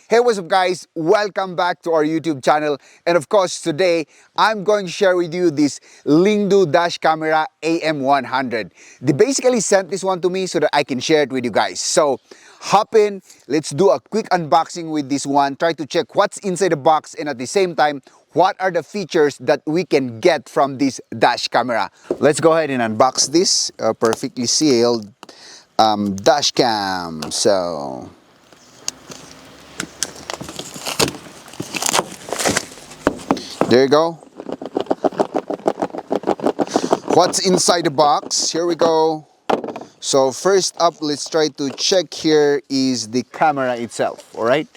Hey, what's up guys? Welcome back to our YouTube channel. And of course, today, I'm going to share with you this Lingdu dash camera AM100. They basically sent this one to me so that I can share it with you guys. So, hop in, let's do a quick unboxing with this one. Try to check what's inside the box and at the same time, what are the features that we can get from this dash camera. Let's go ahead and unbox this perfectly sealed dash cam. So there you go. What's inside the box? Here we go. So first up, let's try to check here is the camera itself, all right?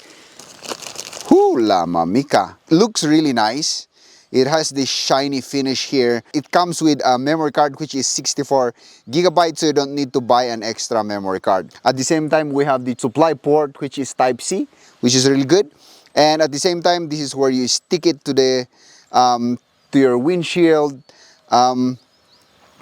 Hula mamika. Looks really nice. It has this shiny finish here. It comes with a memory card which is 64 gigabytes, so you don't need to buy an extra memory card. At the same time, we have the supply port which is Type-C, which is really good. And at the same time, this is where you stick it to the to your windshield.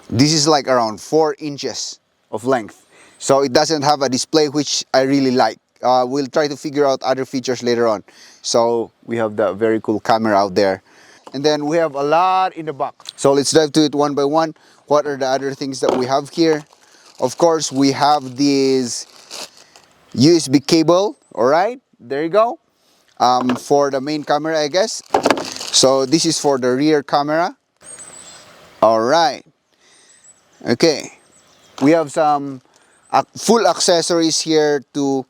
This is like around 4 inches of length. So it doesn't have a display, which I really like. We'll try to figure out other features later on. So we have the very cool camera out there. And then we have a lot in the box. So let's dive to it one by one. What are the other things that we have here? Of course, we have this USB cable. All right, there you go. For the main camera, I guess. So this is for the rear camera. All right. Okay. We have some full accessories here to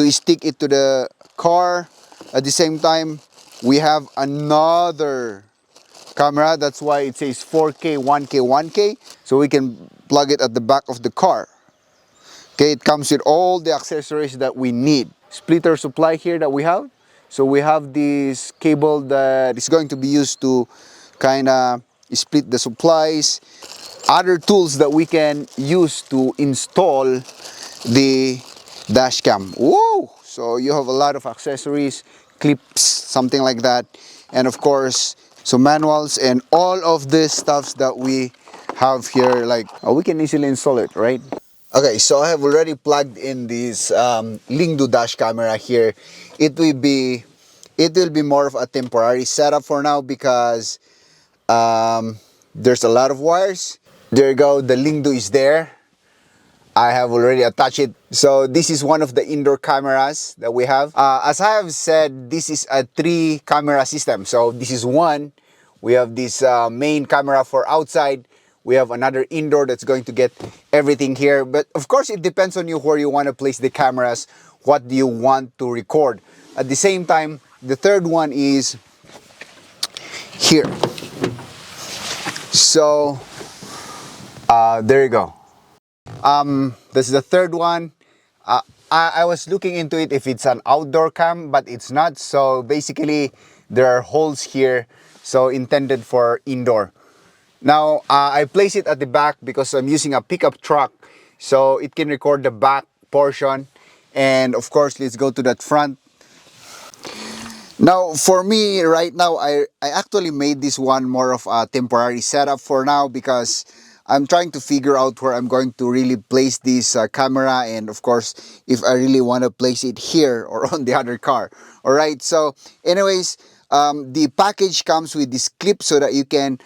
stick it to the car. At the same time, we have another camera. That's why it says 4K, 1K, 1K. So we can plug it at the back of the car. Okay, it comes with all the accessories that we need. Splitter supply here that we have. So we have this cable that is going to be used to kind of split the supplies. Other tools that we can use to install the dash cam. Whoa! So you have a lot of accessories, clips, something like that. And of course, some manuals and all of this stuff that we have here, like we can easily install it, right? Okay, so I have already plugged in this Lingdu dash camera here. It will be more of a temporary setup for now because there's a lot of wires. There you go, the Lingdu is there. I have already attached it. So this is one of the indoor cameras that we have. As I have said, this is a 3-camera system. So this is one. We have this main camera for outside. We have another indoor that's going to get everything here. But of course, it depends on you where you want to place the cameras. What do you want to record? At the same time, the third one is here. So there you go. This is the third one. I was looking into it if it's an outdoor cam, but it's not. So basically, there are holes here, so intended for indoor. Now, I place it at the back because I'm using a pickup truck, so it can record the back portion. And of course, let's go to that front. Now, for me, right now, I actually made this one more of a temporary setup for now because I'm trying to figure out where I'm going to really place this camera, and of course, if I really want to place it here or on the other car. All right, so anyways, the package comes with this clip so that you can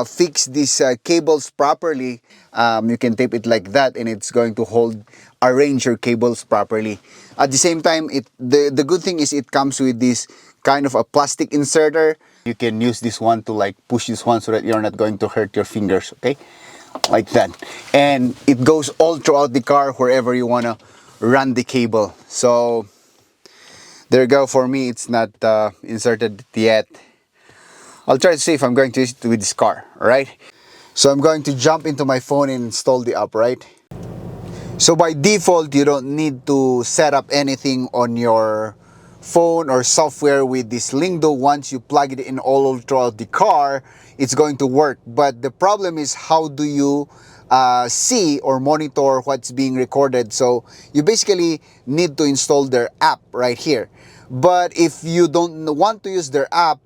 fix these cables properly. You can tape it like that and it's going to arrange your cables properly. At the same time, the good thing is it comes with this kind of a plastic inserter. You can use this one to like push this one so that you're not going to hurt your fingers, okay? Like that. And it goes all throughout the car wherever you want to run the cable. So there you go. For me, it's not inserted yet. I'll try to see if I'm going to use it with this car, alright? So I'm going to jump into my phone and install the app, right? So by default, you don't need to set up anything on your phone or software with this Lingdu. Once you plug it in all throughout the car, it's going to work. But the problem is, how do you see or monitor what's being recorded? So you basically need to install their app right here. But if you don't want to use their app,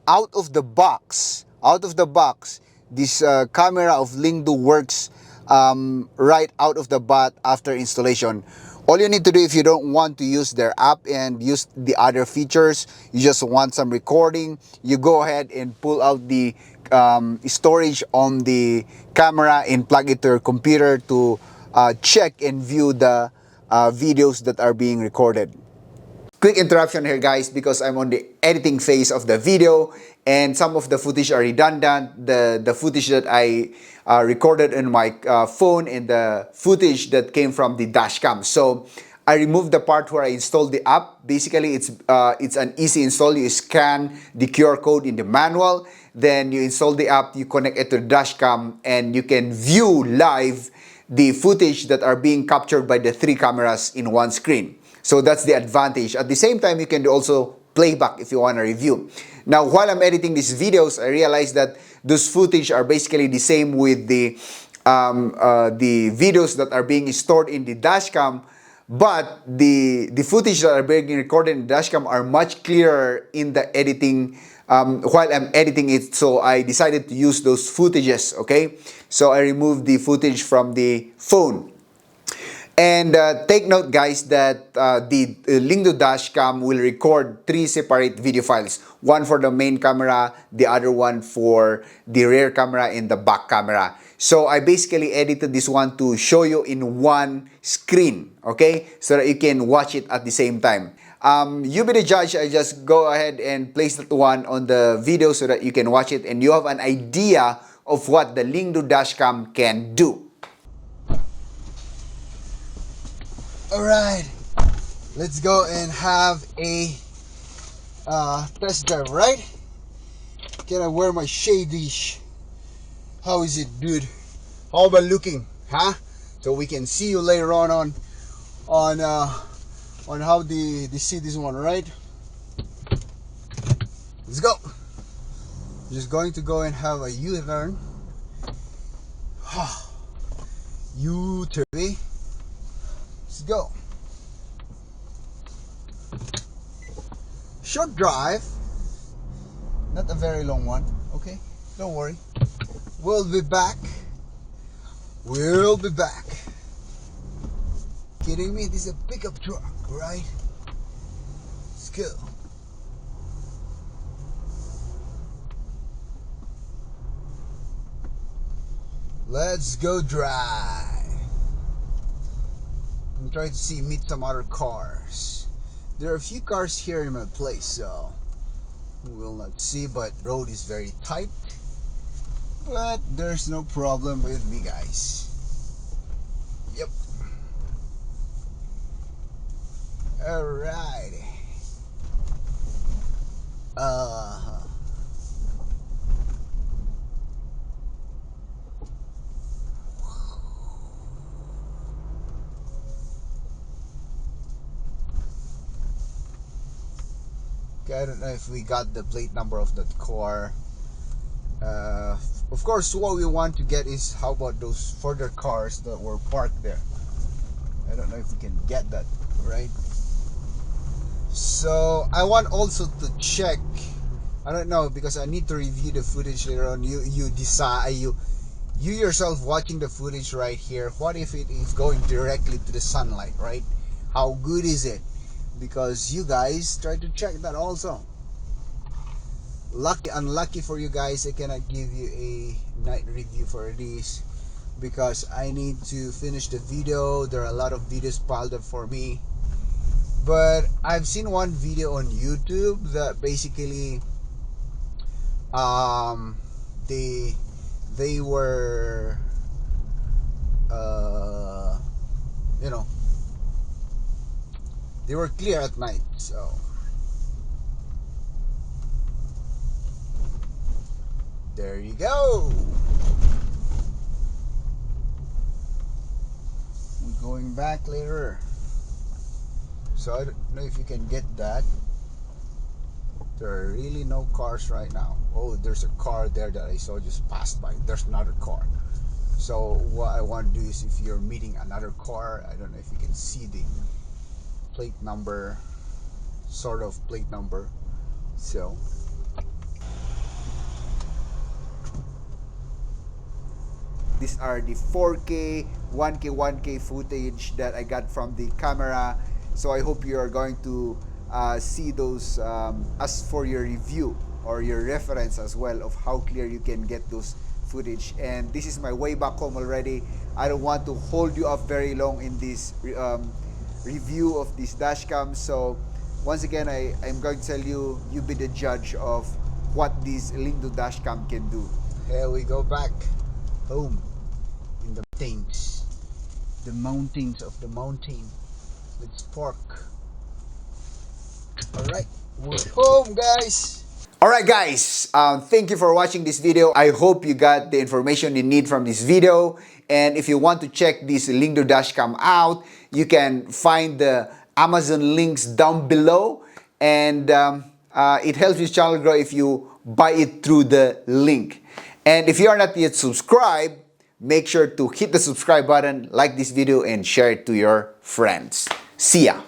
out of the box, this camera of Lingdu works right out of the bat after installation. All you need to do if you don't want to use their app and use the other features, you just want some recording, you go ahead and pull out the storage on the camera and plug it to your computer to check and view the videos that are being recorded. Quick interruption here guys because I'm on the editing phase of the video and some of the footage are redundant. The footage that I recorded in my phone and the footage that came from the dashcam. So I removed the part where I installed the app. Basically it's an easy install. You scan the QR code in the manual, then you install the app, you connect it to the dashcam and you can view live the footage that are being captured by the 3 cameras in one screen. So that's the advantage. At the same time, you can also playback if you want to review. Now, while I'm editing these videos, I realized that those footage are basically the same with the videos that are being stored in the dashcam, but the footage that are being recorded in the dashcam are much clearer in the editing while I'm editing it. So I decided to use those footages, okay? So I removed the footage from the phone. And take note guys that the Lingdu Dashcam will record 3 separate video files. One for the main camera, the other one for the rear camera and the back camera. So I basically edited this one to show you in one screen, okay? So that you can watch it at the same time. You be the judge. I just go ahead and place that one on the video so that you can watch it and you have an idea of what the Lingdu Dashcam can do. Alright, let's go and have a test drive, right? Can I wear my shadish? How is it, dude? How about looking, huh? So we can see you later on how they see this one, right? Let's go. Just going to go and have a U-turn. U-turn. Let's go. Short drive, not a very long one. Okay, don't worry. We'll be back. We'll be back. Kidding me? This is a pickup truck, right? Let's go. Let's go drive. I'm trying to meet some other cars. There are a few cars here in my place, so we will not see, but road is very tight. But there's no problem with me, guys. Yep. Alrighty. I don't know if we got the plate number of that car. Of course, what we want to get is how about those further cars that were parked there. I don't know if we can get that, right? So I want also to check. I don't know because I need to review the footage later on. You decide. You yourself watching the footage right here. What if it is going directly to the sunlight, right? How good is it? Because you guys try to check that also. Unlucky for you guys, I cannot give you a night review for this because I need to finish the video. There are a lot of videos piled up for me, but I've seen one video on YouTube that basically they were you know, they were clear at night. So there you go. We're going back later. So I don't know if you can get that. There are really no cars right now. Oh, there's a car there that I saw just passed by. There's another car. So what I want to do is if you're meeting another car, I don't know if you can see the plate number, sort of plate number. So These are the 4K, 1K, 1K footage that I got from the camera. So I hope you are going to see those as for your review or your reference as well of how clear you can get those footage. And this is my way back home already. I don't want to hold you up very long in this review of this dashcam. So once again, I'm going to tell you, you be the judge of what this Lingdu dashcam can do. Here we go back home in the mountains of the mountain. Let's park. All right, we're home, guys. Alright guys, thank you for watching this video. I hope you got the information you need from this video. And if you want to check this Lingdu dashcam out, you can find the Amazon links down below. And it helps this channel grow if you buy it through the link. And if you are not yet subscribed, make sure to hit the subscribe button, like this video, and share it to your friends. See ya!